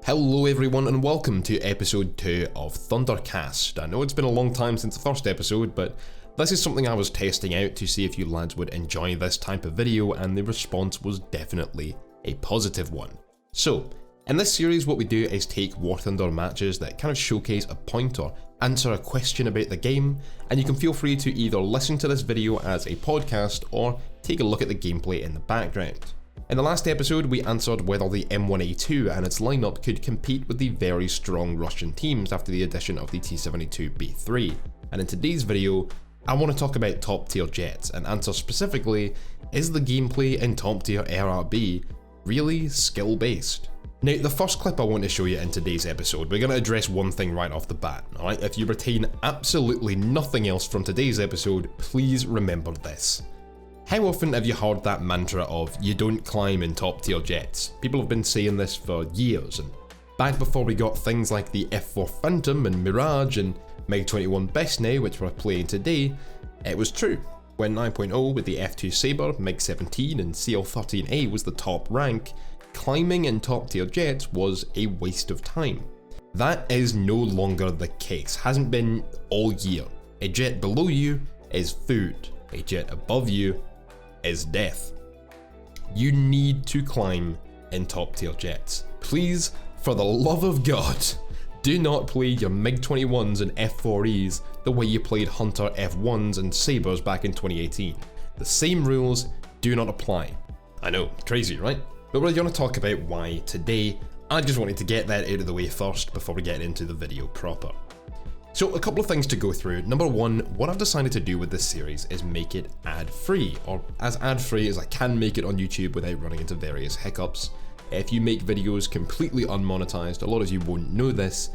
Hello everyone and welcome to episode 2 of Thundercast. I know it's been a long time since the first episode, but this is something I was testing out to see if you lads would enjoy this type of video, and the response was definitely a positive one. So, in this series what we do is take War Thunder matches that kind of showcase a point or answer a question about the game, and you can feel free to either listen to this video as a podcast or take a look at the gameplay in the background. In the last episode, we answered whether the M1A2 and its lineup could compete with the very strong Russian teams after the addition of the T-72B3, and in today's video, I want to talk about top tier jets and answer specifically, is the gameplay in top tier RRB really skill based? Now, the first clip I want to show you in today's episode, we're going to address one thing right off the bat, alright? If you retain absolutely nothing else from today's episode, please remember this. How often have you heard that mantra of, you don't climb in top tier jets? People have been saying this for years, and back before we got things like the F4 Phantom and Mirage and MiG-21 Best Now, which we're playing today, it was true. When 9.0 with the F2 Sabre, MiG-17 and CL-13A was the top rank, climbing in top tier jets was a waste of time. That is no longer the case, hasn't been all year. A jet below you is food, a jet above you is death. You need to climb in top tier jets. Please, for the love of God, do not play your MiG-21s and F4Es the way you played Hunter F1s and Sabres back in 2018. The same rules do not apply. I know, crazy, right? But we're going to talk about why today. I just wanted to get that out of the way first before we get into the video proper. So a couple of things to go through. Number one, what I've decided to do with this series is make it ad-free, or as ad-free as I can make it on YouTube without running into various hiccups. If you make videos completely unmonetized, a lot of you won't know this,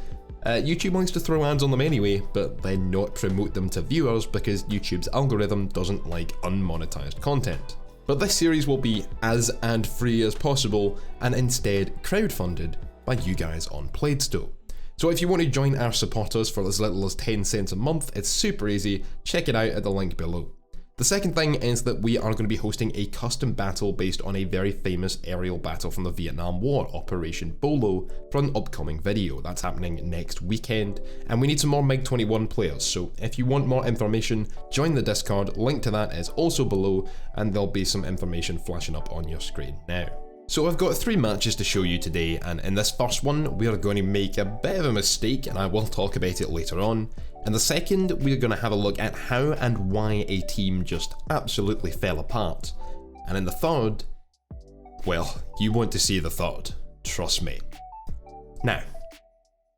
YouTube likes to throw ads on them anyway, but then not promote them to viewers because YouTube's algorithm doesn't like unmonetized content. But this series will be as ad-free as possible and instead crowdfunded by you guys on Playstow. So if you want to join our supporters for as little as 10 cents a month, it's super easy, check it out at the link below. The second thing is that we are going to be hosting a custom battle based on a very famous aerial battle from the Vietnam War, Operation Bolo, for an upcoming video. That's happening next weekend, and we need some more MiG-21 players, so if you want more information, join the Discord, link to that is also below, and there'll be some information flashing up on your screen now. So I've got 3 matches to show you today, and in this first one we are going to make a bit of a mistake, and I will talk about it later on. In the second, we're going to have a look at how and why a team just absolutely fell apart. And in the third, well, you want to see the third, trust me. Now,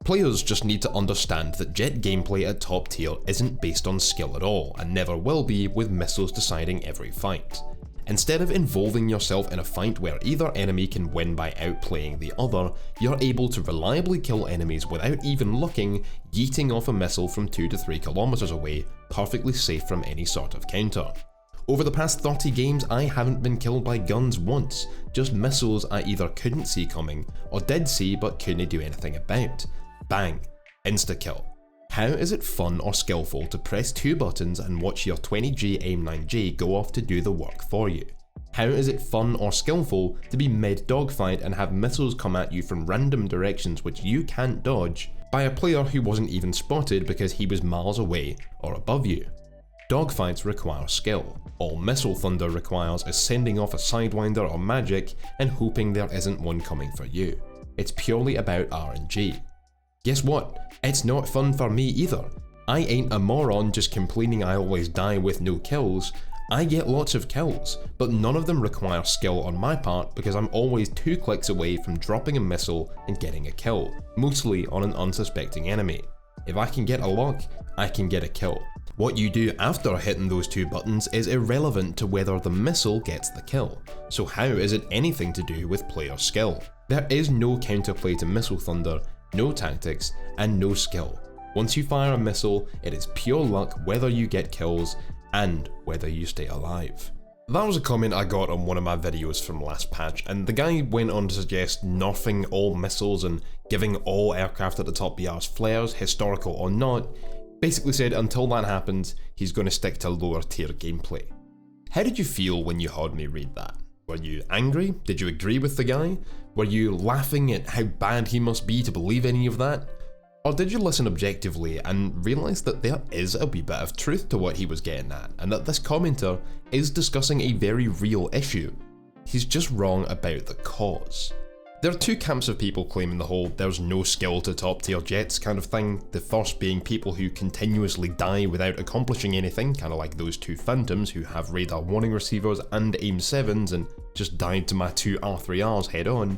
players just need to understand that jet gameplay at top tier isn't based on skill at all, and never will be, with missiles deciding every fight. Instead of involving yourself in a fight where either enemy can win by outplaying the other, you're able to reliably kill enemies without even looking, yeeting off a missile from 2 to 3 kilometers away, perfectly safe from any sort of counter. Over the past 30 games, I haven't been killed by guns once, just missiles I either couldn't see coming, or did see but couldn't do anything about. Bang, insta-kill. How is it fun or skillful to press 2 buttons and watch your 20G AIM-9J go off to do the work for you? How is it fun or skillful to be mid-dogfight and have missiles come at you from random directions which you can't dodge by a player who wasn't even spotted because he was miles away or above you? Dogfights require skill. All Missile Thunder requires is sending off a Sidewinder or magic and hoping there isn't one coming for you. It's purely about RNG. Guess what? It's not fun for me either. I ain't a moron just complaining I always die with no kills. I get lots of kills, but none of them require skill on my part because I'm always 2 clicks away from dropping a missile and getting a kill, mostly on an unsuspecting enemy. If I can get a lock, I can get a kill. What you do after hitting those 2 buttons is irrelevant to whether the missile gets the kill, so how is it anything to do with player skill? There is no counterplay to Missile Thunder, no tactics, and no skill. Once you fire a missile, it is pure luck whether you get kills and whether you stay alive. That was a comment I got on one of my videos from last patch, and the guy went on to suggest nerfing all missiles and giving all aircraft at the top BRs flares, historical or not. Basically said until that happens, he's going to stick to lower tier gameplay. How did you feel when you heard me read that? Were you angry? Did you agree with the guy? Were you laughing at how bad he must be to believe any of that? Or did you listen objectively and realise that there is a wee bit of truth to what he was getting at, and that this commenter is discussing a very real issue? He's just wrong about the cause. There are two camps of people claiming the whole "there's no skill to top tier jets" kind of thing, the first being people who continuously die without accomplishing anything, kinda like those two Phantoms who have radar warning receivers and aim 7s and just died to my two R3Rs head on.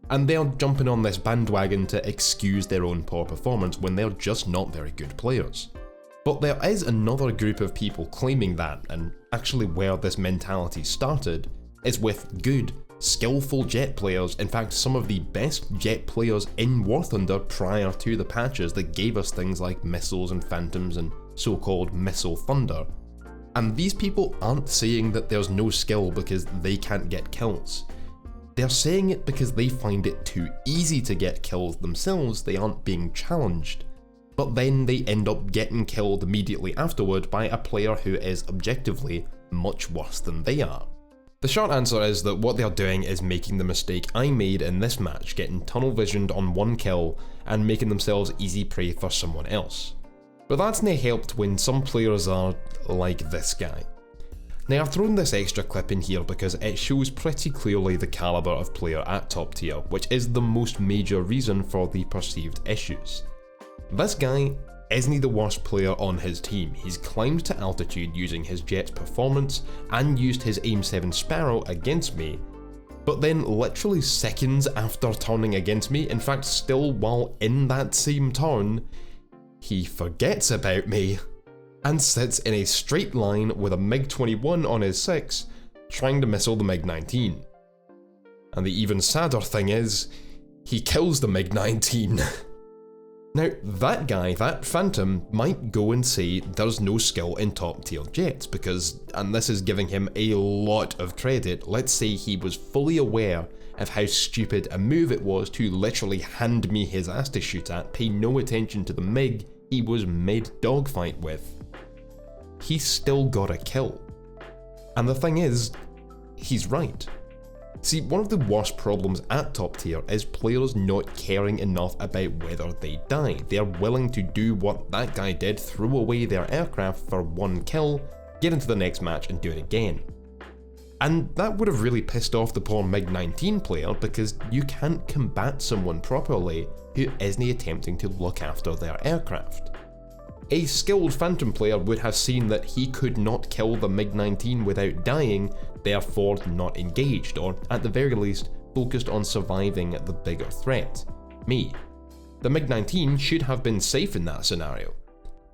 And they're jumping on this bandwagon to excuse their own poor performance when they're just not very good players. But there is another group of people claiming that, and actually where this mentality started, is with good, skillful jet players, in fact some of the best jet players in War Thunder prior to the patches that gave us things like missiles and Phantoms and so-called Missile Thunder. And these people aren't saying that there's no skill because they can't get kills. They're saying it because they find it too easy to get kills themselves, they aren't being challenged. But then they end up getting killed immediately afterward by a player who is objectively much worse than they are. The short answer is that what they're doing is making the mistake I made in this match, getting tunnel visioned on one kill and making themselves easy prey for someone else. But that's nae helped when some players are like this guy. Now I've thrown this extra clip in here because it shows pretty clearly the calibre of player at top tier, which is the most major reason for the perceived issues. This guy isn't the worst player on his team. He's climbed to altitude using his jet's performance and used his aim 7 Sparrow against me, but then literally seconds after turning against me, in fact still while in that same turn, he forgets about me and sits in a straight line with a MiG-21 on his 6, trying to missile the MiG-19. And the even sadder thing is, he kills the MiG-19. Now that guy, that Phantom, might go and say there's no skill in top tier jets because, and this is giving him a lot of credit, let's say he was fully aware of how stupid a move it was to literally hand me his ass to shoot at, pay no attention to the MiG he was mid-dogfight with. He still got a kill. And the thing is, he's right. See, one of the worst problems at top tier is players not caring enough about whether they die. They're willing to do what that guy did, throw away their aircraft for one kill, get into the next match and do it again. And that would have really pissed off the poor MiG-19 player because you can't combat someone properly who isn't attempting to look after their aircraft. A skilled Phantom player would have seen that he could not kill the MiG-19 without dying, therefore not engaged, or at the very least focused on surviving the bigger threat, me. The MiG-19 should have been safe in that scenario.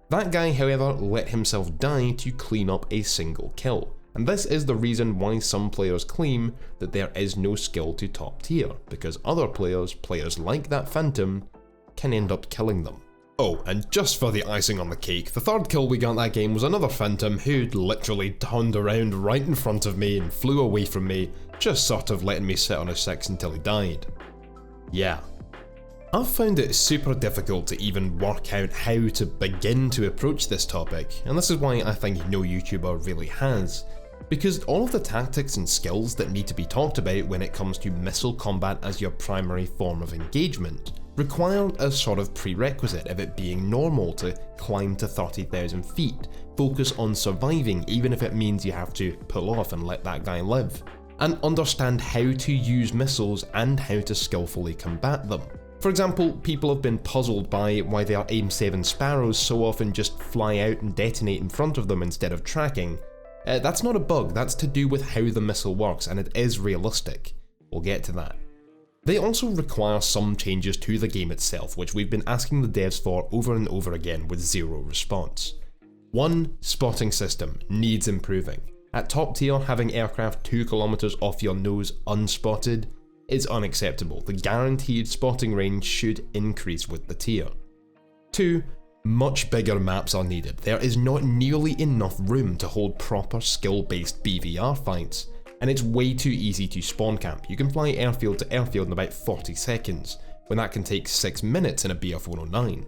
That guy, however, let himself die to clean up a single kill, and this is the reason why some players claim that there is no skill to top tier, because other players like that Phantom, can end up killing them. Oh, and just for the icing on the cake, the third kill we got that game was another Phantom who'd literally turned around right in front of me and flew away from me, just sort of letting me sit on his 6 until he died. Yeah. I've found it super difficult to even work out how to begin to approach this topic, and this is why I think no YouTuber really has. Because all of the tactics and skills that need to be talked about when it comes to missile combat as your primary form of engagement require a sort of prerequisite of it being normal to climb to 30,000 feet, focus on surviving even if it means you have to pull off and let that guy live, and understand how to use missiles and how to skillfully combat them. For example, people have been puzzled by why their aim 7 Sparrows so often just fly out and detonate in front of them instead of tracking. That's not a bug, that's to do with how the missile works, and it is realistic. We'll get to that. They also require some changes to the game itself, which we've been asking the devs for over and over again with zero response. 1. Spotting system needs improving. At top tier, having aircraft 2 kilometers off your nose unspotted is unacceptable. The guaranteed spotting range should increase with the tier. 2. Much bigger maps are needed. There is not nearly enough room to hold proper skill-based BVR fights, and it's way too easy to spawn camp. You can fly airfield to airfield in about 40 seconds, when that can take 6 minutes in a BF-109.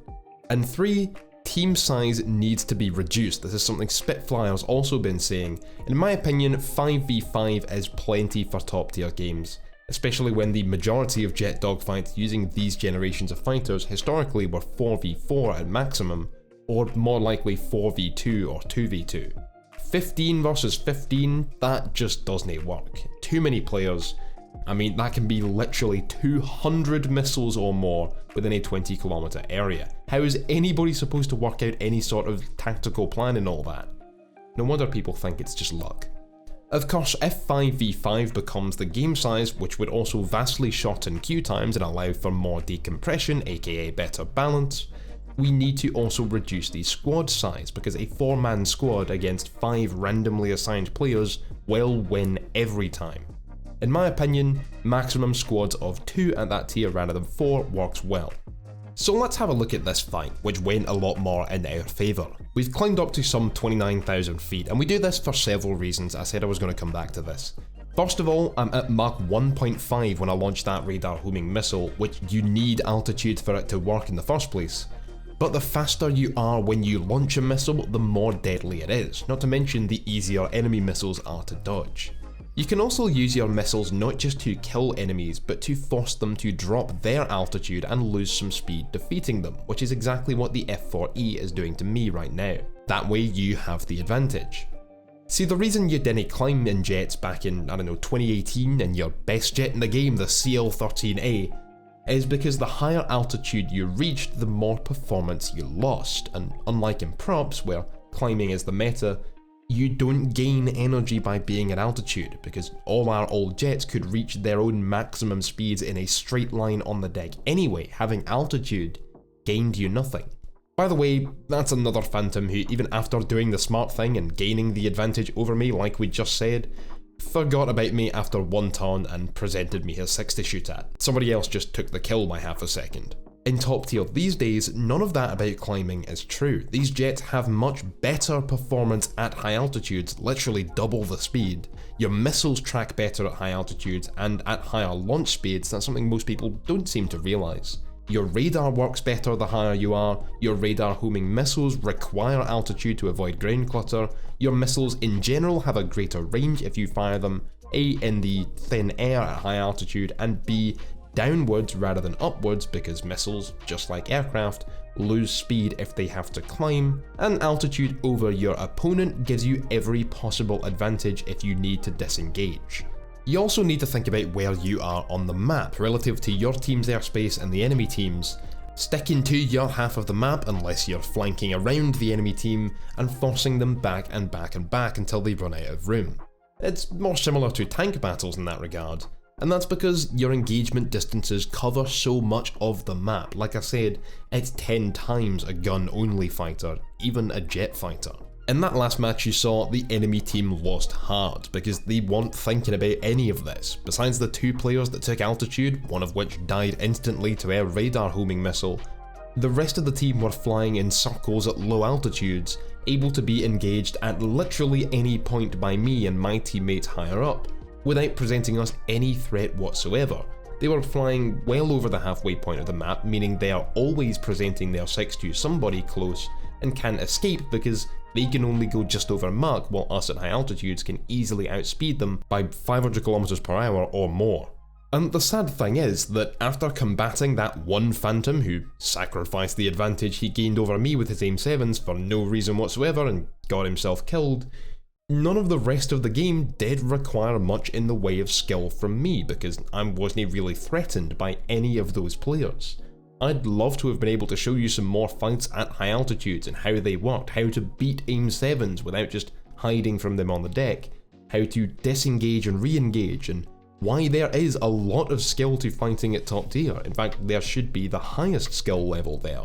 And 3. Team size needs to be reduced. This is something Spitfire's also been saying. In my opinion, 5v5 is plenty for top tier games. especially when the majority of jet dogfights using these generations of fighters historically were 4v4 at maximum, or more likely 4v2 or 2v2. 15 versus 15, that just doesn't work. Too many players. I mean, that can be literally 200 missiles or more within a 20km area. How is anybody supposed to work out any sort of tactical plan and all that? No wonder people think it's just luck. Of course, if 5v5 becomes the game size, which would also vastly shorten queue times and allow for more decompression, aka better balance, we need to also reduce the squad size, because a 4-man squad against 5 randomly assigned players will win every time. In my opinion, maximum squads of 2 at that tier rather than 4 works well. So let's have a look at this fight, which went a lot more in our favour. We've climbed up to some 29,000 feet, and we do this for several reasons. I said I was going to come back to this. First of all, I'm at Mach 1.5 when I launched that radar homing missile, which you need altitude for it to work in the first place. But the faster you are when you launch a missile, the more deadly it is, not to mention the easier enemy missiles are to dodge. You can also use your missiles not just to kill enemies, but to force them to drop their altitude and lose some speed defeating them, which is exactly what the F4E is doing to me right now. That way you have the advantage. See, the reason you didn't climb in jets back in, 2018 in your best jet in the game, the CL-13A, is because the higher altitude you reached, the more performance you lost, and unlike in props, where climbing is the meta, you don't gain energy by being at altitude, because all our old jets could reach their own maximum speeds in a straight line on the deck anyway. Having altitude gained you nothing. By the way, that's another Phantom who, even after doing the smart thing and gaining the advantage over me like we just said, forgot about me after 1 turn and presented me his 6 to shoot at. Somebody else just took the kill by half a second. In top tier these days, none of that about climbing is true. These jets have much better performance at high altitudes, literally double the speed. Your missiles track better at high altitudes, and at higher launch speeds, that's something most people don't seem to realise. Your radar works better the higher you are, your radar homing missiles require altitude to avoid ground clutter, your missiles in general have a greater range if you fire them, A, in the thin air at high altitude, and B, downwards rather than upwards, because missiles, just like aircraft, lose speed if they have to climb, and altitude over your opponent gives you every possible advantage if you need to disengage. You also need to think about where you are on the map relative to your team's airspace and the enemy team's. Sticking to your half of the map unless you're flanking around the enemy team and forcing them back and back and back until they run out of room. It's more similar to tank battles in that regard. And that's because your engagement distances cover so much of the map. Like I said, it's 10 times a gun-only fighter, even a jet fighter. In that last match you saw, the enemy team lost hard, because they weren't thinking about any of this. Besides the 2 players that took altitude, one of which died instantly to our radar homing missile, the rest of the team were flying in circles at low altitudes, able to be engaged at literally any point by me and my teammates higher up, without presenting us any threat whatsoever. They were flying well over the halfway point of the map, meaning they are always presenting their 6 to somebody close and can't escape because they can only go just over Mach, while us at high altitudes can easily outspeed them by 500 km per hour or more. And the sad thing is that after combating that one Phantom who sacrificed the advantage he gained over me with his AIM-7s for no reason whatsoever and got himself killed, none of the rest of the game did require much in the way of skill from me, because I wasn't really threatened by any of those players. I'd love to have been able to show you some more fights at high altitudes and how they worked, how to beat AIM-7s without just hiding from them on the deck, how to disengage and re-engage, and why there is a lot of skill to fighting at top tier. In fact, there should be the highest skill level there.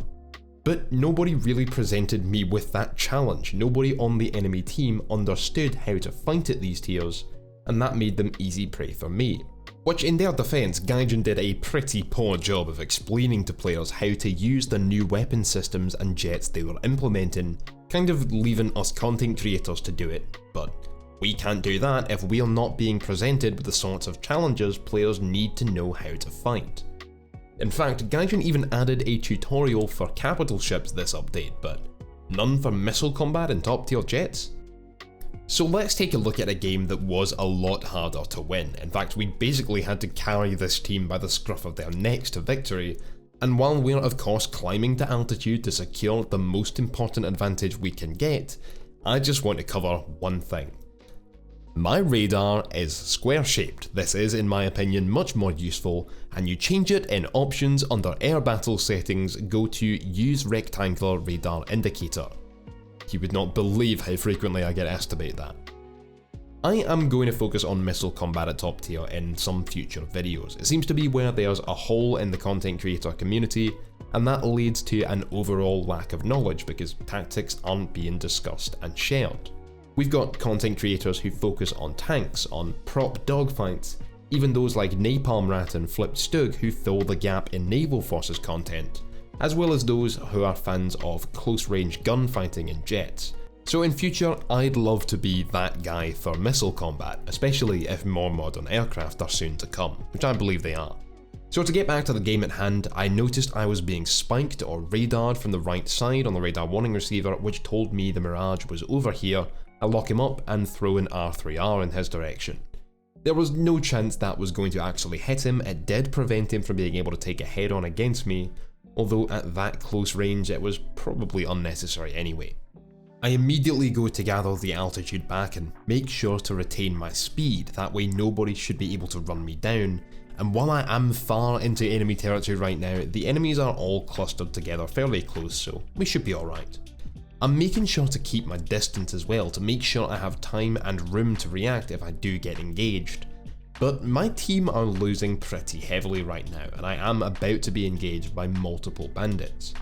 But nobody really presented me with that challenge. Nobody on the enemy team understood how to fight at these tiers, and that made them easy prey for me. Which, in their defense, Gaijin did a pretty poor job of explaining to players how to use the new weapon systems and jets they were implementing, kind of leaving us content creators to do it. But we can't do that if we are not being presented with the sorts of challenges players need to know how to fight. In fact, Gaijin even added a tutorial for capital ships this update, but none for missile combat and top tier jets? So let's take a look at a game that was a lot harder to win. In fact, we basically had to carry this team by the scruff of their necks to victory, and while we're of course climbing to altitude to secure the most important advantage we can get, I just want to cover one thing. My radar is square shaped. This is, in my opinion, much more useful, and you change it in options under air battle settings, go to use rectangular radar indicator. You would not believe how frequently I get asked about that. I am going to focus on missile combat at top tier in some future videos. It seems to be where there's a hole in the content creator community, and that leads to an overall lack of knowledge because tactics aren't being discussed and shared. We've got content creators who focus on tanks, on prop dogfights, even those like Napalm Rat and Flipped Stug who fill the gap in naval forces content, as well as those who are fans of close range gunfighting and jets. So in future, I'd love to be that guy for missile combat, especially if more modern aircraft are soon to come, which I believe they are. So to get back to the game at hand, I noticed I was being spiked or radared from the right side on the radar warning receiver, which told me the Mirage was over here. I lock him up and throw an R3R in his direction. There was no chance that was going to actually hit him. It did prevent him from being able to take a head on against me, although at that close range it was probably unnecessary anyway. I immediately go to gather the altitude back and make sure to retain my speed, that way nobody should be able to run me down, and while I am far into enemy territory right now, the enemies are all clustered together fairly close, so we should be alright. I'm making sure to keep my distance as well to make sure I have time and room to react if I do get engaged. But my team are losing pretty heavily right now, and I am about to be engaged by multiple bandits.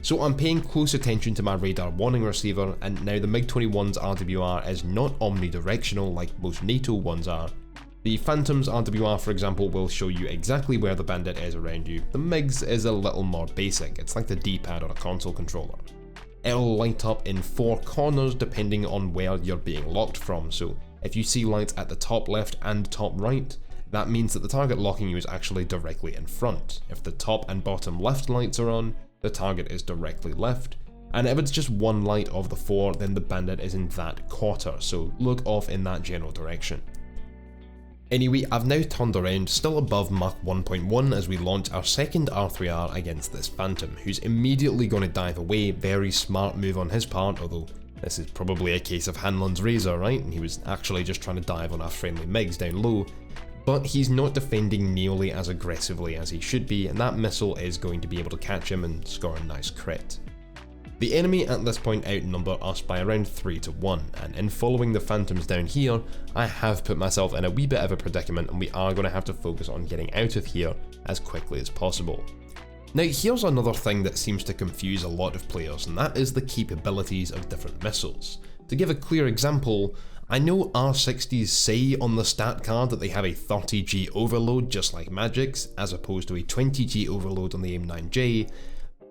So I'm paying close attention to my radar warning receiver, and now the MiG-21's RWR is not omnidirectional like most NATO ones are. The Phantom's RWR, for example, will show you exactly where the bandit is around you. The MiG's is a little more basic, it's like the D-pad or a console controller. It'll light up in 4 corners depending on where you're being locked from, so if you see lights at the top left and top right, that means that the target locking you is actually directly in front. If the top and bottom left lights are on, the target is directly left, and if it's just one light of the 4, then the bandit is in that quarter, so look off in that general direction. Anyway, I've now turned around, still above Mach 1.1 as we launch our second R3R against this Phantom, who's immediately going to dive away. Very smart move on his part, although this is probably a case of Hanlon's razor, right? And he was actually just trying to dive on our friendly MiGs down low. But he's not defending nearly as aggressively as he should be, and that missile is going to be able to catch him and score a nice crit. The enemy at this point outnumber us by around 3 to 1, and in following the Phantoms down here, I have put myself in a wee bit of a predicament and we are going to have to focus on getting out of here as quickly as possible. Now here's another thing that seems to confuse a lot of players, and that is the capabilities of different missiles. To give a clear example, I know R60s say on the stat card that they have a 30G overload just like Magic's, as opposed to a 20G overload on the AIM-9J,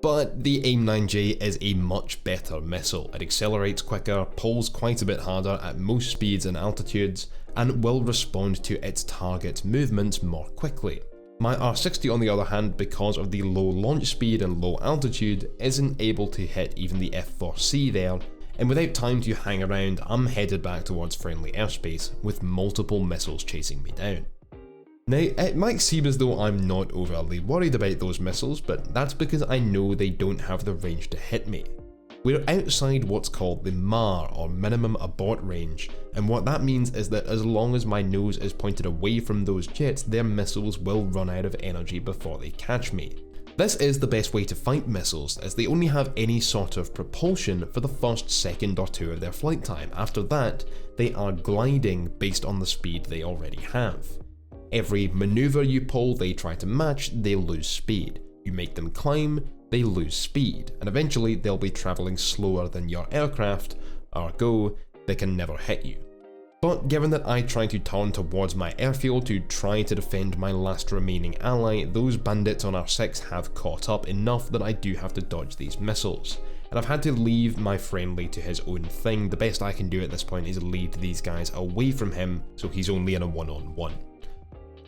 but the AIM-9J is a much better missile. It accelerates quicker, pulls quite a bit harder at most speeds and altitudes, and will respond to its target's movements more quickly. My R60 on the other hand, because of the low launch speed and low altitude, isn't able to hit even the F4C there, and without time to hang around, I'm headed back towards friendly airspace with multiple missiles chasing me down. Now, it might seem as though I'm not overly worried about those missiles, but that's because I know they don't have the range to hit me. We're outside what's called the MAR, or minimum abort range, and what that means is that as long as my nose is pointed away from those jets, their missiles will run out of energy before they catch me. This is the best way to fight missiles, as they only have any sort of propulsion for the first second or two of their flight time. After that, they are gliding based on the speed they already have. Every maneuver you pull they try to match, they lose speed. You make them climb, they lose speed, and eventually they'll be travelling slower than your aircraft, ergo, they can never hit you. But given that I try to turn towards my airfield to try to defend my last remaining ally, those bandits on R6 have caught up enough that I do have to dodge these missiles. And I've had to leave my friendly to his own thing. The best I can do at this point is lead these guys away from him so he's only in a one-on-one.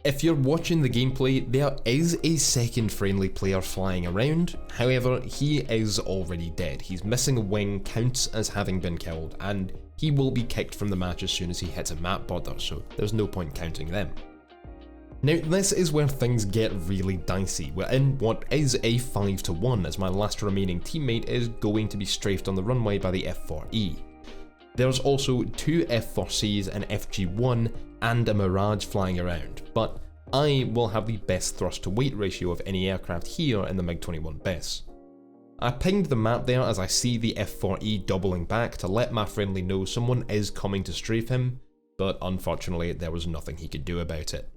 If you're watching the gameplay, there is a second friendly player flying around, however, he is already dead. He's missing a wing, counts as having been killed, and he will be kicked from the match as soon as he hits a map border, so there's no point counting them. Now this is where things get really dicey. We're in what is a 5-1 as my last remaining teammate is going to be strafed on the runway by the F4E. There's also 2 F4Cs, an FG1 and a Mirage flying around, but I will have the best thrust to weight ratio of any aircraft here in the MiG-21 BES. I pinged the map there as I see the F4E doubling back to let my friendly know someone is coming to strafe him, but unfortunately there was nothing he could do about it.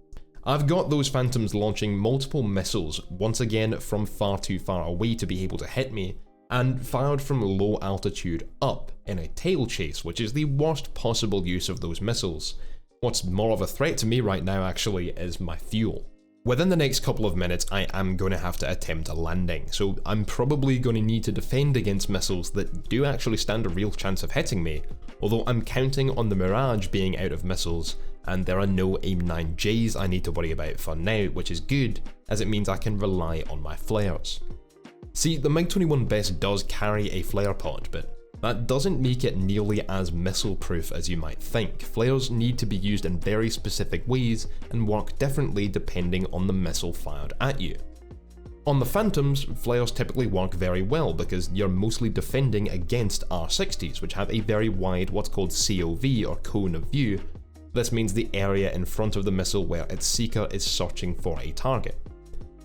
I've got those Phantoms launching multiple missiles, once again from far too far away to be able to hit me, and fired from low altitude up in a tail chase, which is the worst possible use of those missiles. What's more of a threat to me right now actually is my fuel. Within the next couple of minutes I am going to have to attempt a landing, so I'm probably going to need to defend against missiles that do actually stand a real chance of hitting me, although I'm counting on the Mirage being out of missiles, and there are no AIM-9Js I need to worry about for now, which is good, as it means I can rely on my flares. See, the MiG-21 BES does carry a flare pod, but that doesn't make it nearly as missile-proof as you might think. Flares need to be used in very specific ways and work differently depending on the missile fired at you. On the Phantoms, flares typically work very well because you're mostly defending against R60s, which have a very wide what's called COV or cone of view. This means the area in front of the missile where its seeker is searching for a target.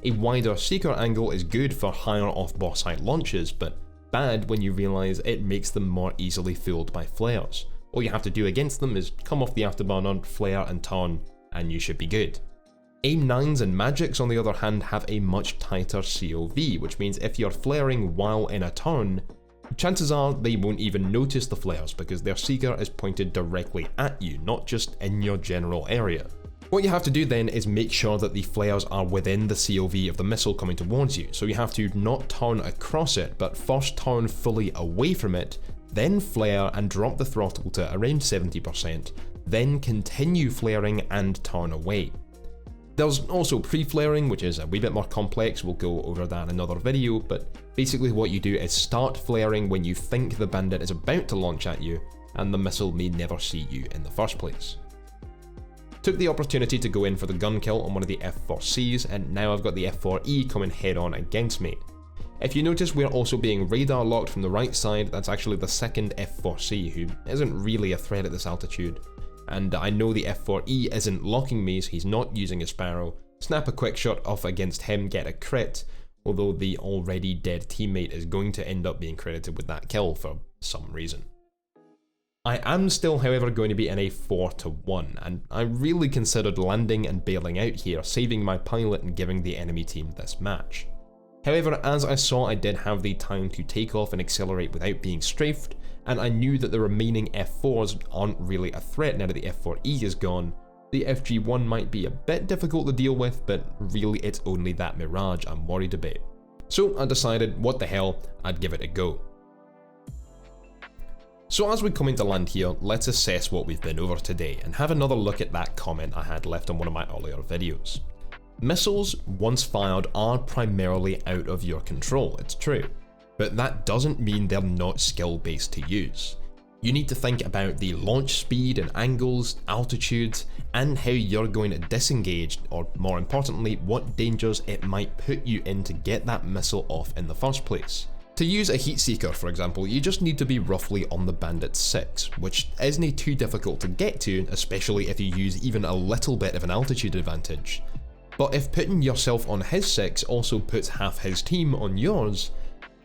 A wider seeker angle is good for higher off-boss height launches, but bad when you realise it makes them more easily fooled by flares. All you have to do against them is come off the afterburner, flare and turn, and you should be good. AIM-9s and Magics on the other hand have a much tighter COV, which means if you're flaring while in a turn, chances are they won't even notice the flares because their seeker is pointed directly at you, not just in your general area. What you have to do then is make sure that the flares are within the COV of the missile coming towards you, so you have to not turn across it, but first turn fully away from it, then flare and drop the throttle to around 70%, then continue flaring and turn away. There's also pre-flaring, which is a wee bit more complex, we'll go over that in another video, but basically what you do is start flaring when you think the bandit is about to launch at you, and the missile may never see you in the first place. Took the opportunity to go in for the gun kill on one of the F4Cs, and now I've got the F4E coming head on against me. If you notice, we're also being radar locked from the right side. That's actually the second F4C, who isn't really a threat at this altitude. And I know the F4E isn't locking me, so he's not using a Sparrow. Snap a quick shot off against him, get a crit, although the already dead teammate is going to end up being credited with that kill for some reason. I am still, however, going to be in a 4-1, and I really considered landing and bailing out here, saving my pilot and giving the enemy team this match. However, as I saw I did have the time to take off and accelerate without being strafed, and I knew that the remaining F4s aren't really a threat now that the F4E is gone, the FG1 might be a bit difficult to deal with, but really it's only that Mirage I'm worried about. So I decided, what the hell, I'd give it a go. So as we come into land here, let's assess what we've been over today and have another look at that comment I had left on one of my earlier videos. Missiles, once fired, are primarily out of your control, it's true, but that doesn't mean they're not skill-based to use. You need to think about the launch speed and angles, altitudes, and how you're going to disengage, or more importantly, what dangers it might put you in to get that missile off in the first place. To use a heat seeker, for example, you just need to be roughly on the Bandit 6, which isn't too difficult to get to, especially if you use even a little bit of an altitude advantage. But if putting yourself on his 6 also puts half his team on yours,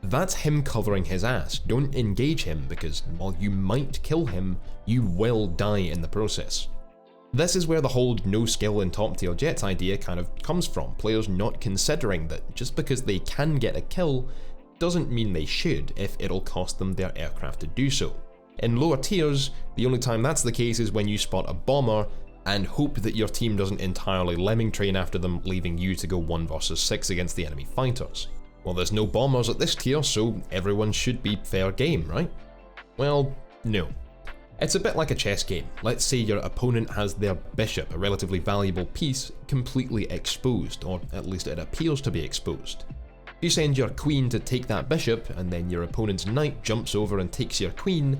that's him covering his ass. Don't engage him, because while you might kill him, you will die in the process. This is where the whole no skill in top tier jets idea kind of comes from, players not considering that just because they can get a kill doesn't mean they should if it'll cost them their aircraft to do so. In lower tiers, the only time that's the case is when you spot a bomber and hope that your team doesn't entirely lemming train after them, leaving you to go 1 versus 6 against the enemy fighters. Well, there's no bombers at this tier, so everyone should be fair game, right? Well, no. It's a bit like a chess game. Let's say your opponent has their bishop, a relatively valuable piece, completely exposed, or at least it appears to be exposed. You send your queen to take that bishop, and then your opponent's knight jumps over and takes your queen.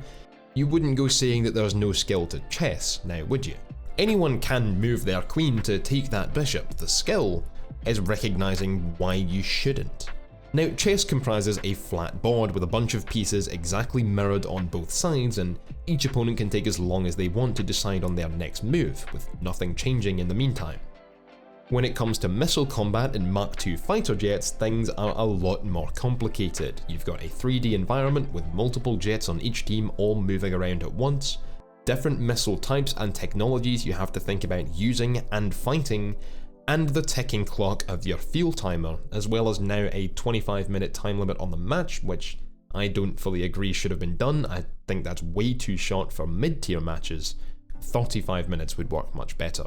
You wouldn't go saying that there's no skill to chess, now would you? Anyone can move their queen to take that bishop. The skill is recognizing why you shouldn't. Now, chess comprises a flat board with a bunch of pieces exactly mirrored on both sides, and each opponent can take as long as they want to decide on their next move, with nothing changing in the meantime. When it comes to missile combat in Mach II fighter jets, things are a lot more complicated. You've got a 3D environment with multiple jets on each team all moving around at once, different missile types and technologies you have to think about using and fighting, and the ticking clock of your fuel timer, as well as now a 25-minute time limit on the match, which I don't fully agree should have been done. I think that's way too short for mid-tier matches. 35 minutes would work much better.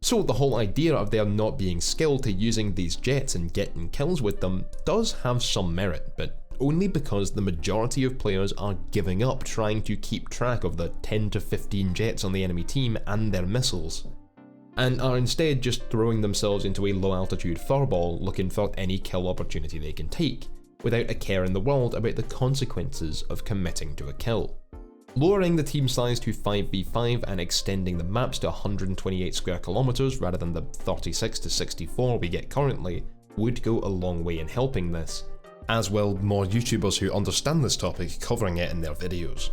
So the whole idea of there not being skill to using these jets and getting kills with them does have some merit, but only because the majority of players are giving up trying to keep track of the 10 to 15 jets on the enemy team and their missiles, and are instead just throwing themselves into a low altitude furball looking for any kill opportunity they can take, without a care in the world about the consequences of committing to a kill. Lowering the team size to 5v5 and extending the maps to 128 square kilometers rather than the 36 to 64 we get currently would go a long way in helping this, as will more YouTubers who understand this topic covering it in their videos.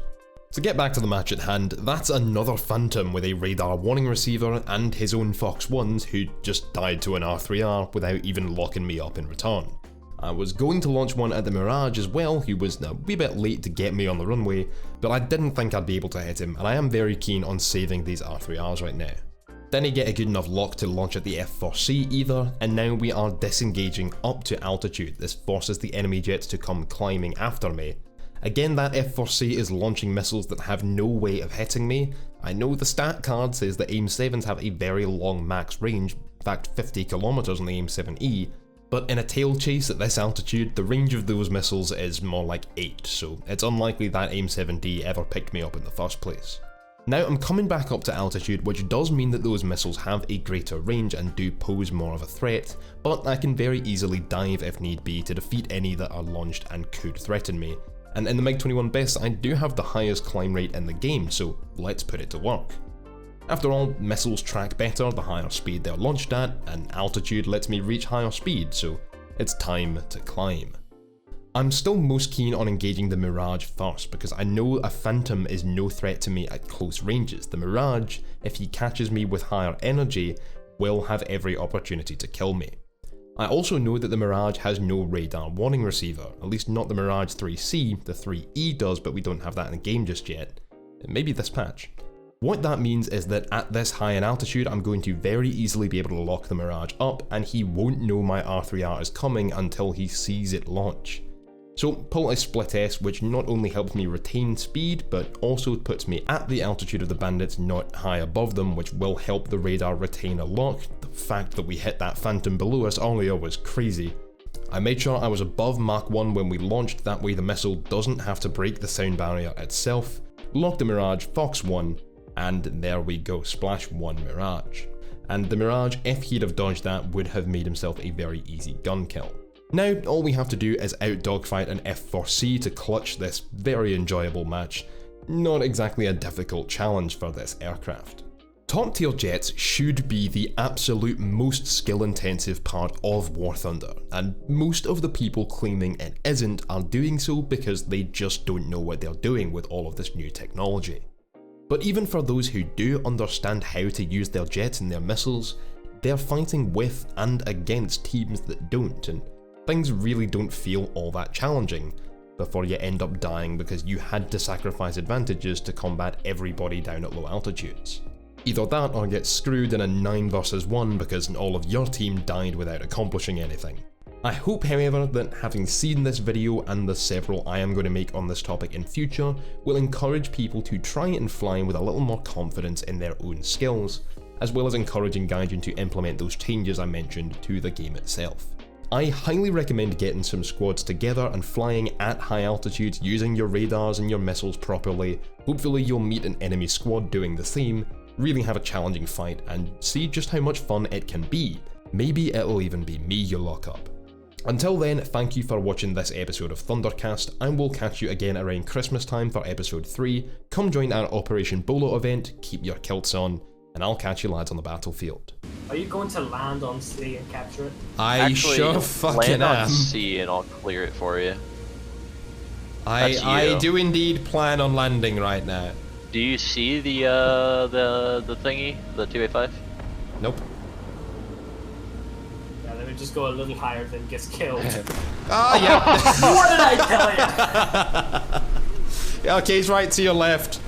To get back to the match at hand, that's another Phantom with a radar warning receiver and his own Fox 1s who just died to an R3R without even locking me up in return. I was going to launch one at the Mirage as well, who was a wee bit late to get me on the runway, but I didn't think I'd be able to hit him, and I am very keen on saving these R3Rs right now. Didn't get a good enough lock to launch at the F4C either, and now we are disengaging up to altitude. This forces the enemy jets to come climbing after me. Again, that F4C is launching missiles that have no way of hitting me. I know the stat card says that AIM-7s have a very long max range, in fact 50 kilometers on the AIM-7E, but in a tail chase at this altitude, the range of those missiles is more like 8, so it's unlikely that AIM-7D ever picked me up in the first place. Now I'm coming back up to altitude, which does mean that those missiles have a greater range and do pose more of a threat, but I can very easily dive if need be to defeat any that are launched and could threaten me. And in the MiG-21 BIS, I do have the highest climb rate in the game, so let's put it to work. After all, missiles track better the higher speed they're launched at, and altitude lets me reach higher speed, so it's time to climb. I'm still most keen on engaging the Mirage first, because I know a Phantom is no threat to me at close ranges. The Mirage, if he catches me with higher energy, will have every opportunity to kill me. I also know that the Mirage has no radar warning receiver, at least not the Mirage 3C, the 3E does, but we don't have that in the game just yet. Maybe this patch. What that means is that at this high in altitude, I'm going to very easily be able to lock the Mirage up, and he won't know my R3R is coming until he sees it launch. So pull a split S, which not only helps me retain speed, but also puts me at the altitude of the bandits, not high above them, which will help the radar retain a lock. The fact that we hit that Phantom below us earlier was crazy. I made sure I was above Mach 1 when we launched, that way the missile doesn't have to break the sound barrier itself. Lock the Mirage, Fox 1, and there we go, Splash 1 Mirage. And the Mirage, if he'd have dodged that, would have made himself a very easy gun kill. Now, all we have to do is out-dogfight an F4C to clutch this very enjoyable match. Not exactly a difficult challenge for this aircraft. Top tier jets should be the absolute most skill-intensive part of War Thunder, and most of the people claiming it isn't are doing so because they just don't know what they're doing with all of this new technology. But even for those who do understand how to use their jets and their missiles, they're fighting with and against teams that don't, and things really don't feel all that challenging before you end up dying because you had to sacrifice advantages to combat everybody down at low altitudes. Either that or get screwed in a 9 versus 1 because all of your team died without accomplishing anything. I hope, however, that having seen this video and the several I am going to make on this topic in future will encourage people to try and fly with a little more confidence in their own skills, as well as encouraging Gaijin to implement those changes I mentioned to the game itself. I highly recommend getting some squads together and flying at high altitudes using your radars and your missiles properly. Hopefully you'll meet an enemy squad doing the same, really have a challenging fight, and see just how much fun it can be. Maybe it'll even be me you lock up. Until then, thank you for watching this episode of Thundercast, and we'll catch you again around Christmas time for episode 3. Come join our Operation Bolo event, keep your kilts on, and I'll catch you lads on the battlefield. Are you going to land on sea and capture it? Actually, sure fucking land am. on sea and I'll clear it for you. I do indeed plan on landing right now. Do you see the thingy, the 285? Nope. Yeah, let me just go a little higher than gets killed. Ah, yeah. What did I tell you? Okay, he's right to your left.